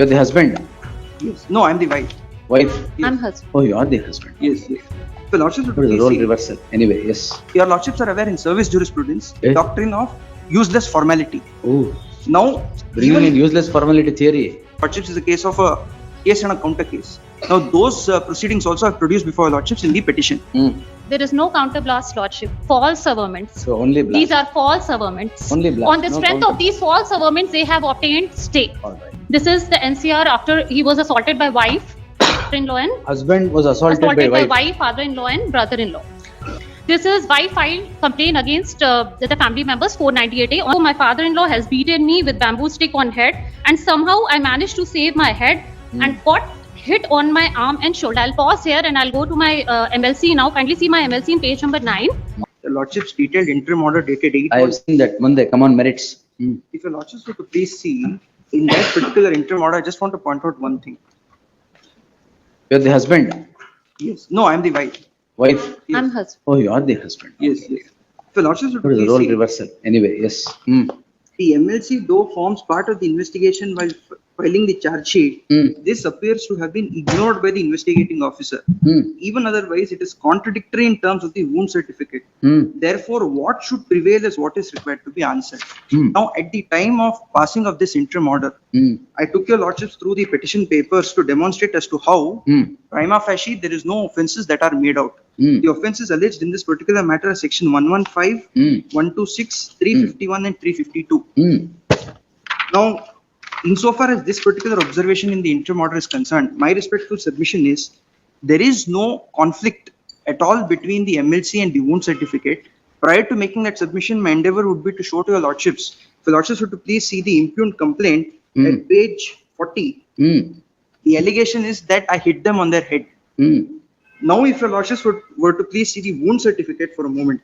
You're the husband? Yes. No, I'm the wife. Wife? Yes. I'm husband. Oh, you're the husband. Yes. Yes. Your Lordships, would What is the please role see- reversal? Anyway, yes. Your Lordships are aware in service jurisprudence, Eh? doctrine of useless formality. Oh, Now, bringing even in useless formality theory. Lordships is a case of a case and a counter case. Now, those proceedings also are produced before your Lordships in the petition. There is no counterblast, Lordship. False averments. So only blast. These are false averments. Only blast, On the no strength counter. of these false averments, they have obtained stay. All right. This is the NCR after he was assaulted by wife, father-in-law, and Husband was assaulted by wife. father-in-law, and brother-in-law. This is wife filed complaint against the family members 498A. Also, my father-in-law has beaten me with bamboo stick on head, and somehow I managed to save my head and got hit on my arm and shoulder. I'll pause here and I'll go to my MLC now. Kindly see my MLC in page number 9. The Lordships detailed interim order dated 8. I have seen that. Monday, come on, merits. If your Lordships were to please see, in that particular interim order, I just want to point out one thing. You're the husband? Yes. No, I'm the wife. Wife? Yes. I'm husband. Oh, you're the husband. Yes. Yes. If your Lordships would What is the please role see, reversal? Anyway, yes. the MLC though forms part of the investigation while filing the charge sheet, this appears to have been ignored by the investigating officer. Even otherwise, it is contradictory in terms of the wound certificate. Therefore, what should prevail is what is required to be answered. Now, at the time of passing of this interim order, I took your Lordships through the petition papers to demonstrate as to how, prima facie, there is no offences that are made out. The offences alleged in this particular matter are section 115, 126, 351 and 352. Now, insofar as this particular observation in the interim order is concerned, my respectful submission is there is no conflict at all between the MLC and the wound certificate. Prior to making that submission, my endeavor would be to show to your Lordships. If your Lordships were to please see the impugned complaint at page 40, the allegation is that I hit them on their head. Now, if your Lordships were to please see the wound certificate for a moment.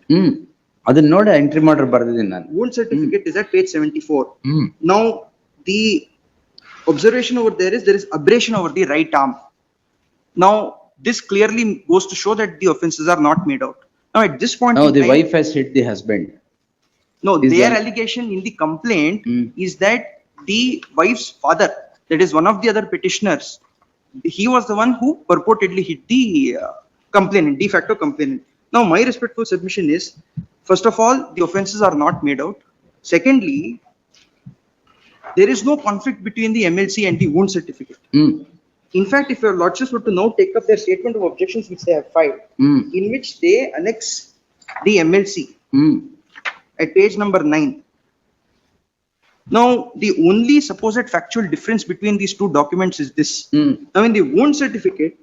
ಅದನ್ನ ನೋಡಿ entry ಮಾಡ್ರೆ ಬರ್ದಿದ್ದೀನಿ ನಾನು. Wound certificate is at page 74. Now, the observation over there is abrasion over the right arm. Now, this clearly goes to show that the offences are not made out. Now, at this point, No, in the time- wife has hit the husband. No, is their there- allegation in the complaint is that the wife's father, that is one of the other petitioners, he was the one who purportedly hit the complainant, de facto complainant. Now, my respectful submission is, first of all, the offences are not made out. Secondly, there is no conflict between the MLC and the wound certificate. In fact, if your Lordships were to now take up their statement of objections which they have filed, in which they annex the MLC at page number 9. Now, the only supposed factual difference between these two documents is this. Now, in the wound certificate,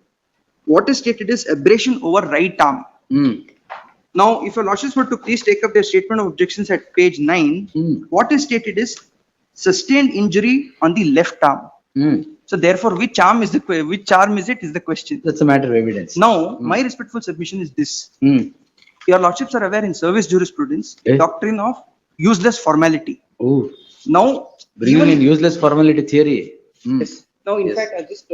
what is stated is abrasion over right arm. Now, if your Lordships were to please take up their statement of objections at page 9, what is stated is sustained injury on the left arm. So, therefore, which arm is the question. That's a matter of evidence. Now, my respectful submission is this. Your Lordships are aware in service jurisprudence, Eh? doctrine of useless formality. Oh, Now, bringing in useless formality theory. yes. Now, in Yes. fact, I'll just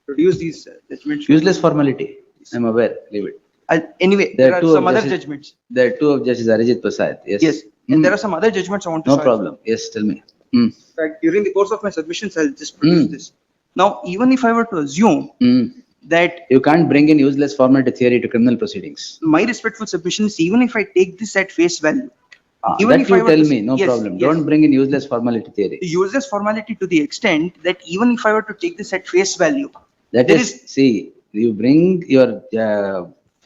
produce these judgments. Useless formality. I'm aware. Leave it. Anyway, There there are are two some of other justice- judgments. There are two of Justice Arijit Prasad. Yes. Yes. And there are some other judgments I want to No show. problem. Yes, tell me. In fact, during the course of my submissions, I'll just produce this. Now, even if I were to assume that You can't bring in useless formality theory to criminal proceedings. my respectful submission is, even if I take this at face value, even That if I you were tell to- me, no yes, problem. yes. Don't bring in useless formality theory. useless formality to the extent that even if I were to take this at face value, That there is, see, you bring your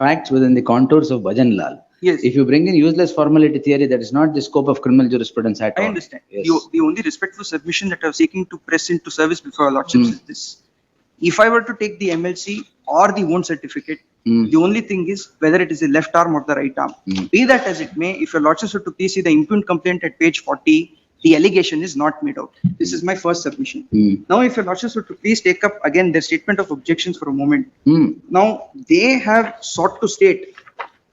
facts within the contours of Bhajan Lal. Yes. If you bring in useless formality theory, that is not the scope of criminal jurisprudence at all. I understand. Yes. The only respectful submission that I was seeking to press into service before your Lordships is this. If I were to take the MLC or the wound certificate, the only thing is whether it is the left arm or the right arm. Be that as it may, if your Lordships were to please see the impugned complaint at page 40, the allegation is not made out. This is my first submission. Now, if your Lordships were to please take up again their statement of objections for a moment. Now, they have sought to state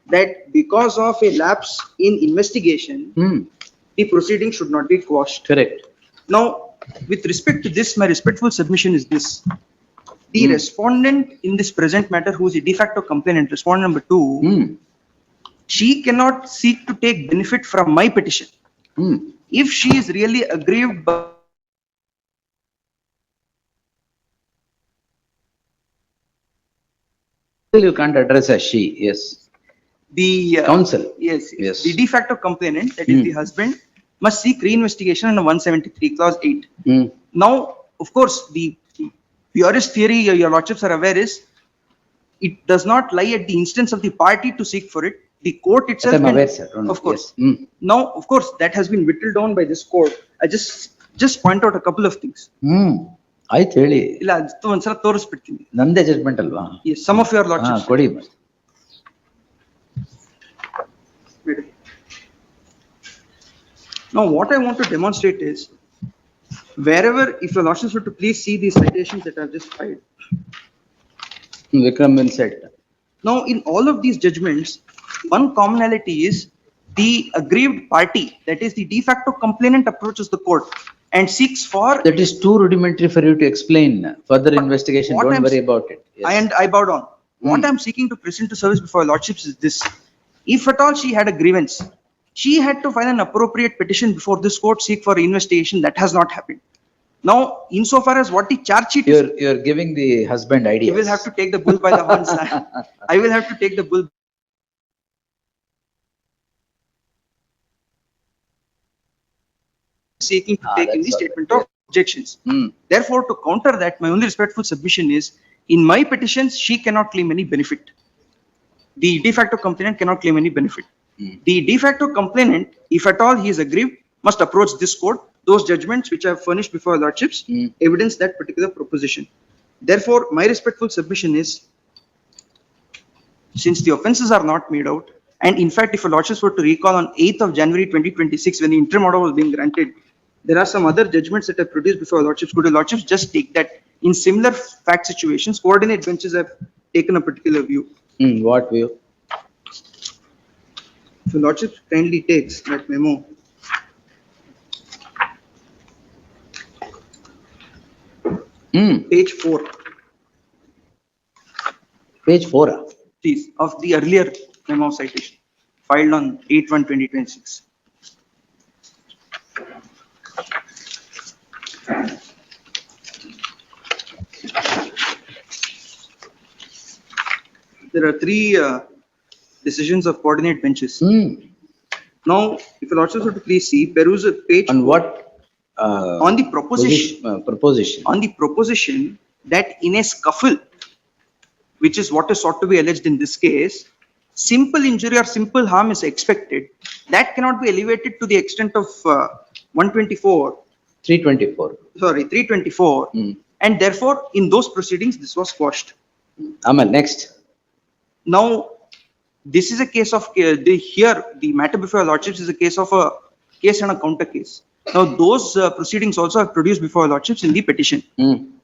that because of a lapse in investigation, the proceeding should not be quashed. Correct. Now, with respect to this, my respectful submission is this. The respondent in this present matter, who is a de facto complainant, respondent number 2, she cannot seek to take benefit from my petition. If she is really aggrieved by Still you can't address as she, yes. The Counsel. Yes, Yes. the de facto complainant, that is the husband, must seek reinvestigation under 173 clause 8. Hmm. Now, of course, the purest theory your lordships are aware is it does not lie at the instance of the party to seek for it. The court itself I'm can, aware, sir. Don't- of course. yes. Hmm. Now, of course, that has been whittled down by this court. I just point out a couple of things. ಆಯ್ತು ಹೇಳಿ, ಇಲ್ಲ ಅದು ಒಂದ್ಸಲ ತೋರಿಸ್ಬಿಡ್ತೀನಿ. ನಂದೇ judgment ಅಲ್ವಾ? Yes, some of your ಹಾ, lordships. ಕೊಡಿ. Now, what I want to demonstrate is, wherever, if your lordships were to please see these citations that I've just filed. Vikram will set. Now, in all of these judgments, one commonality is the aggrieved party, that is the de facto complainant, approaches the court and seeks for, That is too rudimentary for you to explain. Further investigation, what don't I'm- worry about it. Yes. and I bow down. What I'm seeking to present to service before your lordships is this. If at all she had a grievance, she had to file an appropriate petition before this court, seek for investigation. That has not happened. Now, insofar as what the charge sheet is, You're giving the husband ideas. you will have to take the bull by the horns. I will have to take the bull. Seeking to take in that's the all statement right. of objections. Hmm. Therefore, to counter that, my only respectful submission is, in my petitions, she cannot claim any benefit. The de facto complainant cannot claim any benefit. The de facto complainant, if at all he is aggrieved, must approach this court. Those judgments which I have furnished before your lordships evidence that particular proposition. Therefore, my respectful submission is, since the offences are not made out, and in fact, if your lordships were to recall on 8th of January 2026, when the interim order was being granted, there are some other judgments that are produced before your lordships. Could your lordships just take that in similar fact situations, coordinate benches have taken a particular view. What view? If your lordship kindly takes that memo. Page 4, Page 4. please, of the earlier memo of citation, filed on 8/1/2026. There are three decisions of coordinate benches. Now, if your lordships were to please see, peruse page On what? on the proposition. Proposition. On the proposition that in a scuffle, which is what is sought to be alleged in this case, simple injury or simple harm is expected. That cannot be elevated to the extent of 124, 324. sorry, 324. And therefore, in those proceedings, this was quashed. Amal, next. Now, this is a case of, the matter before your lordships is a case of a case and a counter case. Now, those proceedings also are produced before your lordships in the petition.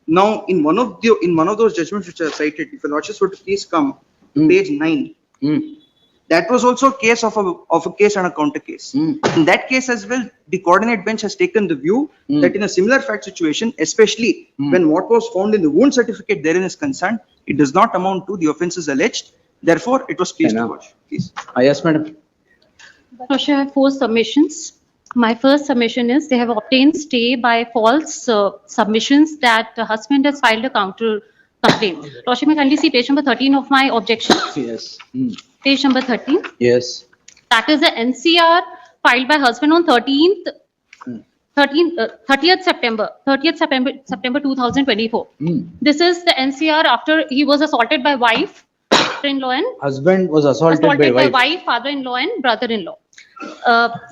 Now, in one of those judgments which are cited, if your lordships were to please come to page 9, that was also a case of a case and a counter case. In that case as well, the coordinate bench has taken the view that in a similar fact situation, especially when what was found in the wound certificate therein is concerned, it does not amount to the offences alleged. Therefore, it was pleased to Enough. watch. Please. Yes, madam. Roche, I have 4 submissions. My first submission is they have obtained stay by false submissions that the husband has filed a counter complaint. Roche, may kindly see page number 13 of my objection. Yes. Page number 13. Yes. That is the NCR filed by husband on 30th September 2024. This is the NCR after he was assaulted by wife, father-in-law and Husband was assaulted by wife. father-in-law and brother-in-law.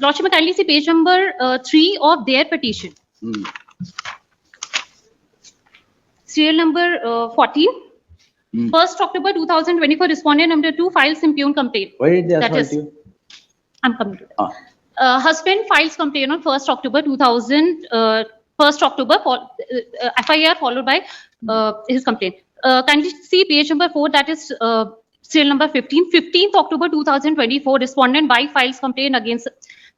Lordship, may kindly see page number 3 of their petition. Serial number 14. 1st October 2024, respondent number 2 files impugn complaint. Why did they That assault is- you? I'm coming to that. Husband files complaint on 1st October 2000, 1st October, FIR followed by his complaint. Kindly see page number 4, that is serial number 15. 15th October 2024, respondent wife files complaint against,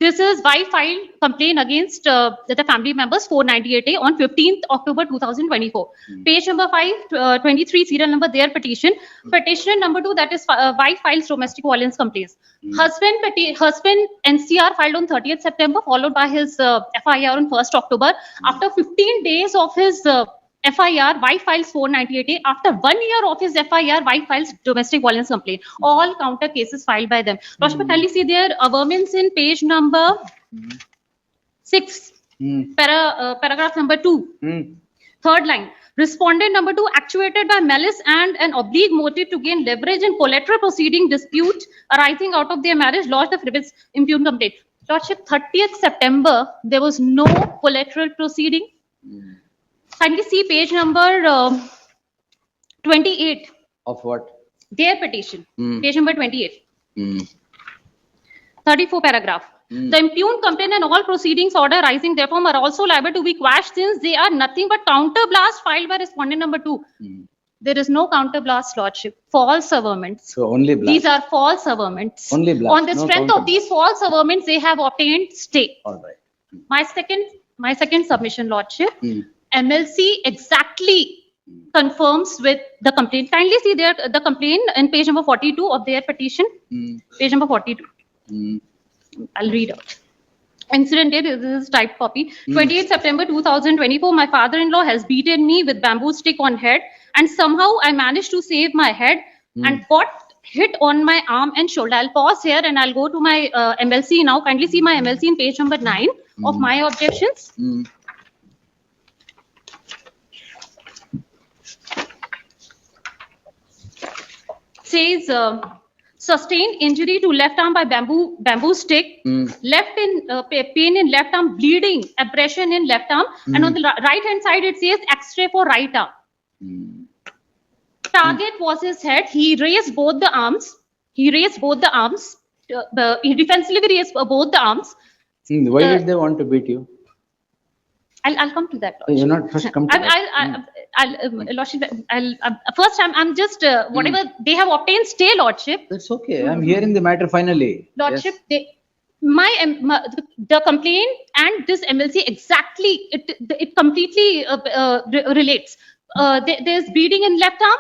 this is wife filed complaint against the family members 498A on 15th October 2024. Page number 5, 23 serial number their petition. Petitioner number 2, that is wife files domestic violence complaints. Husband NCR filed on 30th September followed by his FIR on 1st October. After 15 days of his FIR, wife files 498A. After 1 year of his FIR, wife files domestic violence complaint. All counter cases filed by them. Lordship, kindly see their averments in page number 6, paragraph number 2. Third line. Respondent number 2, actuated by malice and an oblique motive to gain leverage in collateral proceeding dispute arising out of their marriage, lodged the frivolous impugned complaint. Lordship, 30th September, there was no collateral proceeding. Kindly see page number 28, Of what? their petition, page number 28, 34 paragraph. The impugned complaint and all proceedings order arising therefrom are also liable to be quashed since they are nothing but counterblast filed by respondent number 2. There is no counterblast, Lordship. False averments. So only blast. These are false averments. Only blast, On the no strength of these false averments, they have obtained stay. All right. My second submission, Lordship. MLC exactly confirms with the complaint. Kindly see the complaint in page number 42 of their petition. Page number 42. I'll read out. Incident date, this is typed copy. 28 September 2024, my father-in-law has beaten me with bamboo stick on head, and somehow I managed to save my head and got hit on my arm and shoulder. I'll pause here and I'll go to my MLC now. Kindly see my MLC in page number 9 of my objections. Says sustained injury to left arm by bamboo stick, left in pain in left arm, bleeding, abrasion in left arm, and on the right hand side it says X-ray for right arm. Target was his head. He raised both the arms. He defensively raised both the arms. Why did they want to beat you? I'll come to that. You're not first come to that. Lordship, first I'm just whatever they have obtained stay, Lordship. That's okay. I'm hearing the matter finally. Lordship, the complaint and this MLC exactly it completely relates. There's bleeding in left arm,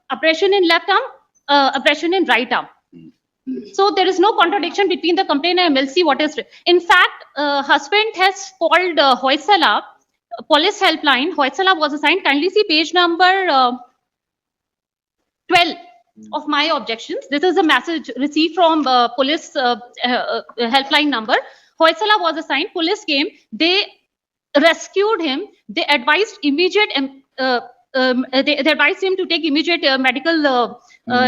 abrasion in left arm, abrasion in right arm. So there is no contradiction between the complaint and MLC. What is, in fact, husband has called Hoysala police helpline. Hoysala was assigned. Kindly see page number 12 of my objections. This is a message received from police helpline number. Hoysala was assigned. Police came. They rescued him. They advised immediate. They advised him to take immediate medical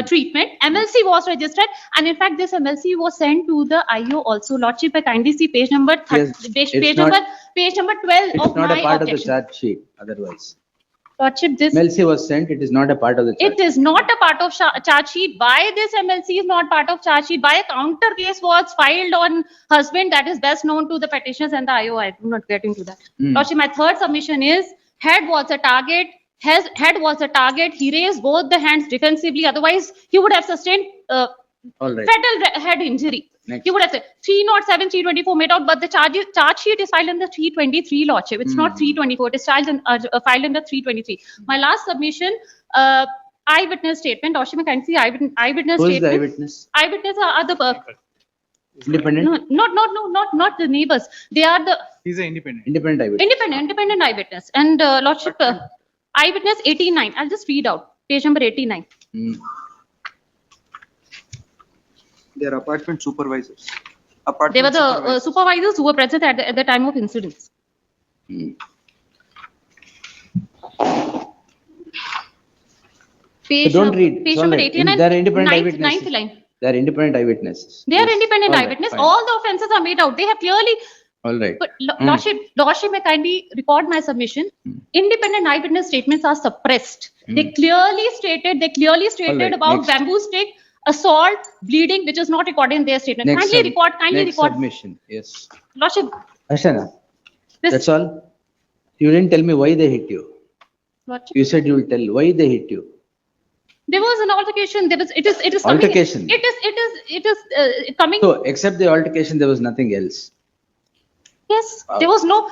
treatment. MLC was registered, and in fact, this MLC was sent to the IO also. Lordship, I kindly see page number page number 12 It's of not my a part objection. of the charge sheet. Otherwise, Lordship, this MLC was sent. It is not a part of the charge. it is not a part of charge sheet. Why this MLC is not part of charge sheet? Why a counter case was filed on husband? That is best known to the petitioners and the IO. I do not get into that. Lordship, my third submission is head was a target. Head was a target. He raised both the hands defensively. Otherwise, he would have sustained All right. fatal head injury. Next. He would have said 307, 324 made out, but the charge sheet is filed under 323, Lordship. It's not 324. It is filed under 323. My last submission, eyewitness statement. Lordship, can see eyewitness Who is statement. the eyewitness? Eyewitness are the Independent. not the neighbors. They are the He's an independent. Independent eyewitness. independent eyewitness. And Lordship, eyewitness 89. I'll just read out page number 89. They are apartment supervisors. They were the supervisors who were present at the time of incidents. Page, So don't read. Page It's all number right. 89. They are independent ninth eyewitnesses. line. They are independent eyewitnesses. They are Yes. independent All right, eyewitness. fine. All the offences are made out. They have clearly. All right. But Lordship, may kindly record my submission. Independent eyewitness statements are suppressed. They clearly stated All right, about next. bamboo stick, assault, bleeding, which is not recorded in their statement. Next Kindly next record. submission. Yes. Lordship, Ashana, this that's all. You didn't tell me why they hit you. Lordship. You said you will tell why they hit you. There was an altercation. It is coming. Altercation. It is coming. So except the altercation, there was nothing else. Yes, there was no.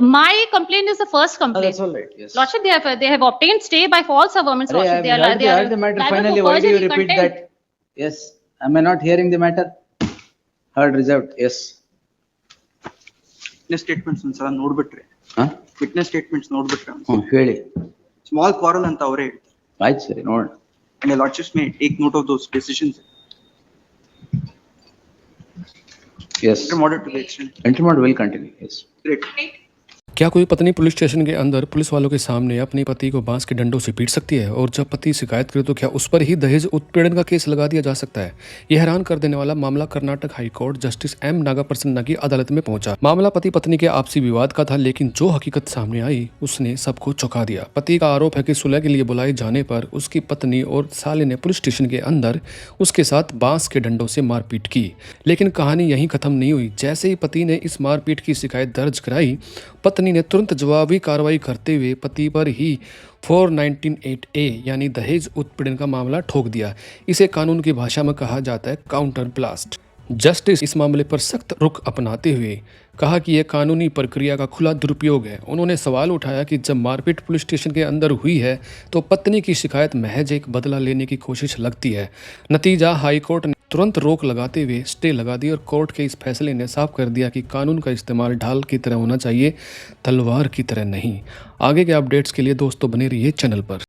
My complaint is the first Oh, complaint. that's all right. Yes. Lordship, they have obtained stay by false averments. Array, Lordship, I heard the matter. liable Finally, for why do you perjury, repeat contempt. that? Yes. Am I not hearing the matter? Heard reserved. Yes. statements, sir, ನೋಡ್ಬಿಟ್ರೆ Huh? Witness statements ನೋಡ್ಬಿಟ್ರೆ ಹೇಳಿ. Small quarrel ಅಂತ ಅವರೇ ಆಯ್ತು ಸರಿ ನೋಡೋಣ. and lordships may take note of those decisions. Yes. Moderate to the extent. Intermod will continue. Yes. Great. क्या कोई पत्नी पुलिस स्टेशन के अंदर पुलिस वालों के सामने अपने पति को बांस के डंडों से पीट सकती है? और जब पति शिकायत करे तो क्या उस पर ही दहेज उत्पीड़न का केस लगा दिया जा सकता है? यह हैरान कर देने वाला मामला Karnataka high court justice M Nagaprasanna की अदालत में पहुंचा। मामला पति पत्नी के आपसी विवाद का था, लेकिन जो हकीकत सामने आई उसने सबको चौंका दिया। पति का आरोप है कि सुलह के लिए बुलाए जाने पर उसकी पत्नी और साले ने पुलिस स्टेशन के अंदर उसके साथ बांस के डंडों से मारपीट की। लेकिन कहानी यहीं खत्म नहीं हुई। जैसे ही पति ने इस मारपीट की शिकायत दर्ज कराई, पत्नी ने तुरंत जवाबी कार्रवाई करते हुए पति पर ही 419(a) यानी दहेज उत्पीड़न का मामला ठोक दिया। इसे कानून की भाषा में कहा जाता है काउंटर ब्लास्ट। जस्टिस इस मामले पर सख्त रुख अपनाते हुए कहा कि यह कानूनी प्रक्रिया का खुला दुरुपयोग है। उन्होंने सवाल उठाया कि जब मारपीट पुलिस स्टेशन के अंदर हुई है तो पत्नी की शिकायत महज एक बदला लेने की कोशिश लगती है। नतीजा हाईकोर्ट ने तुरंत रोक लगाते हुए स्टे लगा दी और कोर्ट के इस फैसले ने साफ कर दिया कि कानून का इस्तेमाल ढाल की तरह होना चाहिए, तलवार की तरह नहीं। आगे के अपडेट्स के लिए दोस्तों बने रहिए चैनल पर।